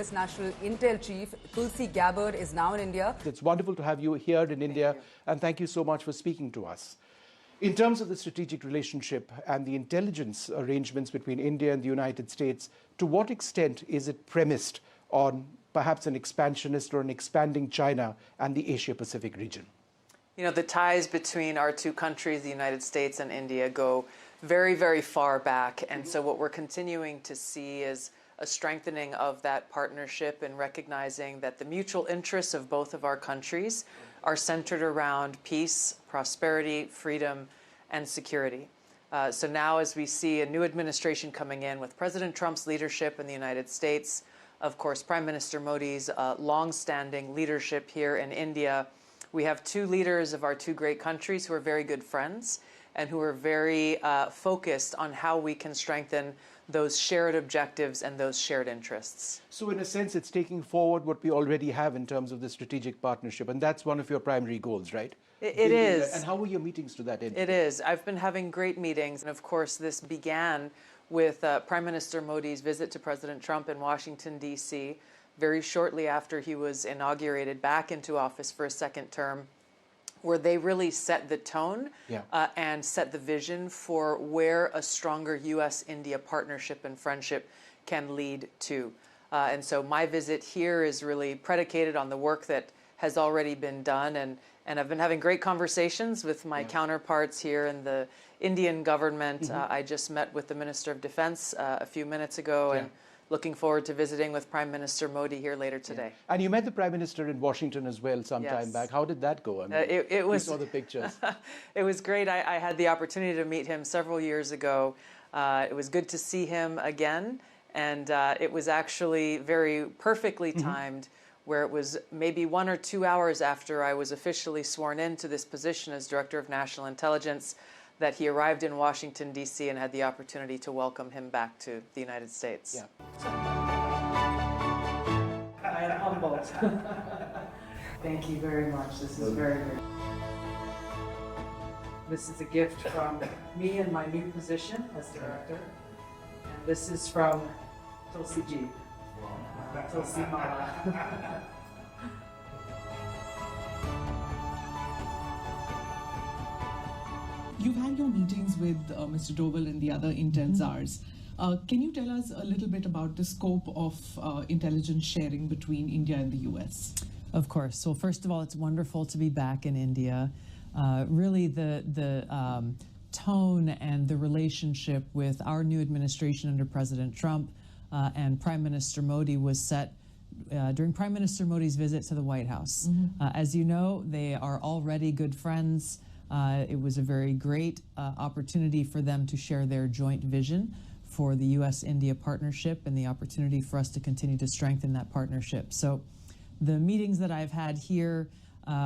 US National Intel Chief Tulsi Gabbard is now in India. It's wonderful to have you here in India, and thank you so much for speaking to us. In terms of the strategic relationship and the intelligence arrangements between India and the United States, to what extent is it premised on perhaps an expansionist or an expanding China and the Asia-Pacific region? You know, the ties between our two countries, the United States and India, go very, very far back. And so what we're continuing to see is a strengthening of that partnership and recognizing that the mutual interests of both of our countries are centered around peace, prosperity, freedom, and security. So now as we see a new administration coming in with President Trump's leadership in the United States, of course, Prime Minister Modi's long-standing leadership here in India, we have two leaders of our two great countries who are very good friends and who are very focused on how we can strengthen those shared objectives and those shared interests. So in a sense, it's taking forward what we already have in terms of the strategic partnership, and that's one of your primary goals, right? It is. And how were your meetings to that end? It is. I've been having great meetings, and of course this began with Prime Minister Modi's visit to President Trump in Washington, D.C., very shortly after he was inaugurated back into office for a second term, where they really set the tone and set the vision for where a stronger U.S.-India partnership and friendship can lead to. And so my visit here is really predicated on the work that has already been done, and I've been having great conversations with my counterparts here in the Indian government. I just met with the Minister of Defense a few minutes ago, and looking forward to visiting with Prime Minister Modi here later today. And you met the Prime Minister in Washington as well some time back. How did that go? I mean, it was, we saw the pictures. It was great. I had the opportunity to meet him several years ago. It was good to see him again, and it was actually very perfectly timed, where it was maybe 1 or 2 hours after I was officially sworn into this position as Director of National Intelligence that he arrived in Washington, D.C. and had the opportunity to welcome him back to the United States. Yeah. I am humbled. Thank you very much. This is very good. This is a gift from me in my new position as Director. And this is from Tulsi Ji. Tulsi Mama. You've had your meetings with Mr. Doval and the other Intel czars. Can you tell us a little bit about the scope of intelligence sharing between India and the US? Of course. Well, first of all, it's wonderful to be back in India. Really, the tone and the relationship with our new administration under President Trump and Prime Minister Modi was set during Prime Minister Modi's visit to the White House. As you know, they are already good friends. It was a very great opportunity for them to share their joint vision for the U.S.-India partnership and the opportunity for us to continue to strengthen that partnership. So the meetings that I've had here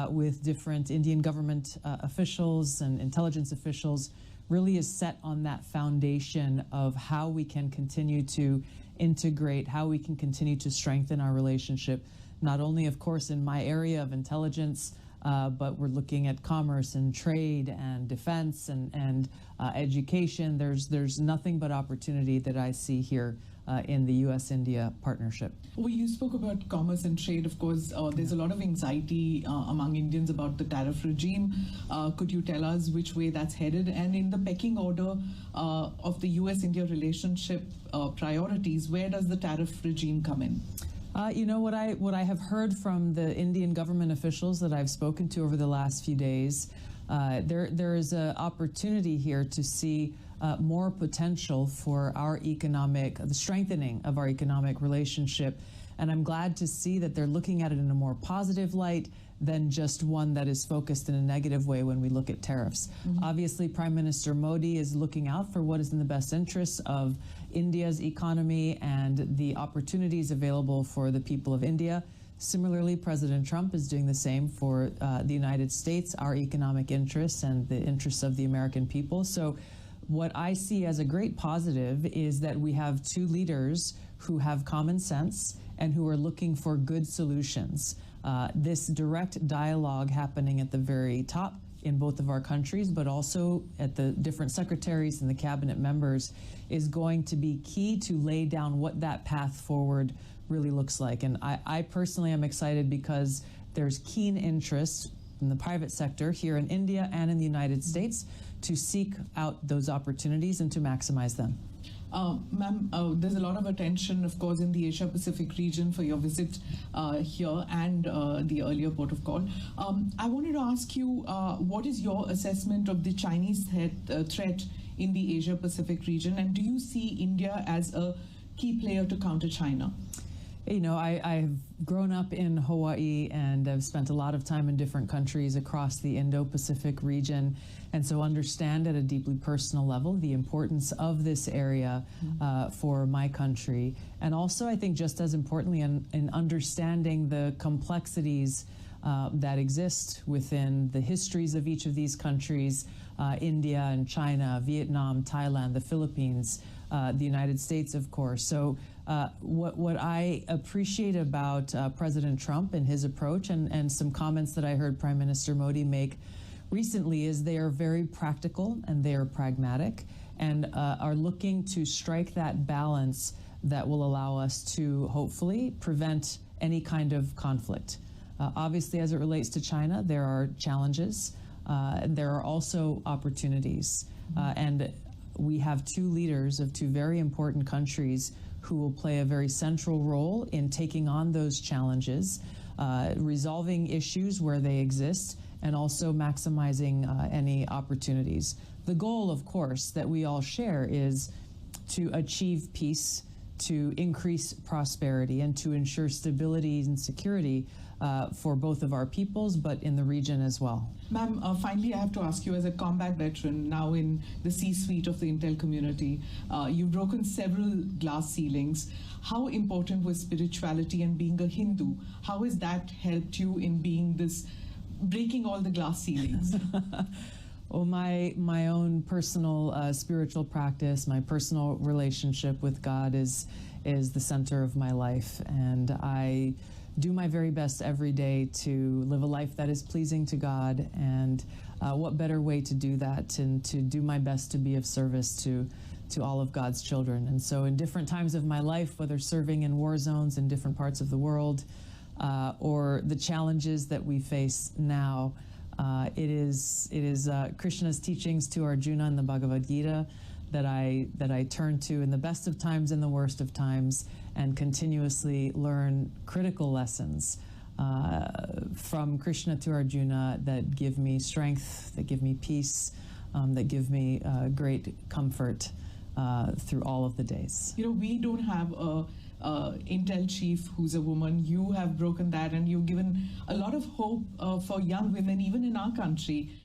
with different Indian government officials and intelligence officials really is set on that foundation of how we can continue to integrate, how we can continue to strengthen our relationship, not only, of course, in my area of intelligence, but we're looking at commerce and trade and defense and education. There's nothing but opportunity that I see here in the U.S.-India partnership. Well, you spoke about commerce and trade. Of course, there's a lot of anxiety among Indians about the tariff regime. Could you tell us which way that's headed? And in the pecking order of the U.S.-India relationship priorities, where does the tariff regime come in? You know, what I have heard from the Indian government officials that I've spoken to over the last few days, there is an opportunity here to see more potential for the strengthening of our economic relationship. And I'm glad to see that they're looking at it in a more positive light than just one that is focused in a negative way when we look at tariffs. Obviously, Prime Minister Modi is looking out for what is in the best interests of India's economy and the opportunities available for the people of India. Similarly, President Trump is doing the same for the United States, our economic interests and the interests of the American people. So what I see as a great positive is that we have two leaders who have common sense and who are looking for good solutions. This direct dialogue happening at the very top in both of our countries, but also at the different secretaries and the cabinet members, is going to be key to lay down what that path forward really looks like. And I personally am excited because there's keen interest in the private sector here in India and in the United States to seek out those opportunities and to maximize them. Ma'am, there's a lot of attention, of course, in the Asia-Pacific region for your visit here and the earlier port of call. I wanted to ask you, what is your assessment of the Chinese threat in the Asia-Pacific region, and do you see India as a key player to counter China? You know, I've grown up in Hawaii and I've spent a lot of time in different countries across the Indo-Pacific region, and so understand at a deeply personal level the importance of this area for my country. And also, I think just as importantly, in understanding the complexities that exist within the histories of each of these countries, India and China, Vietnam, Thailand, the Philippines, the United States, of course. So what I appreciate about President Trump and his approach, and some comments that I heard Prime Minister Modi make recently, is they are very practical and they are pragmatic and are looking to strike that balance that will allow us to hopefully prevent any kind of conflict. Obviously, as it relates to China, there are challenges. There are also opportunities. And we have two leaders of two very important countries who will play a very central role in taking on those challenges, resolving issues where they exist, and also maximizing any opportunities. The goal, of course, that we all share is to achieve peace, to increase prosperity, and to ensure stability and security for both of our peoples, but in the region as well. Ma'am, finally, I have to ask you, as a combat veteran, now in the C-suite of the Intel community, you've broken several glass ceilings. How important was spirituality and being a Hindu? How has that helped you in being this, breaking all the glass ceilings? Well, my own personal spiritual practice, my personal relationship with God is the center of my life, and I do my very best every day to live a life that is pleasing to God. And what better way to do that than to do my best to be of service to all of God's children. And so in different times of my life, whether serving in war zones in different parts of the world, or the challenges that we face now, it is Krishna's teachings to Arjuna in the Bhagavad Gita that I turn to in the best of times and the worst of times, and continuously learn critical lessons from Krishna to Arjuna that give me strength, that give me peace, that give me great comfort through all of the days. You know, we don't have a Intel chief who's a woman. You have broken that, and you've given a lot of hope for young women, even in our country.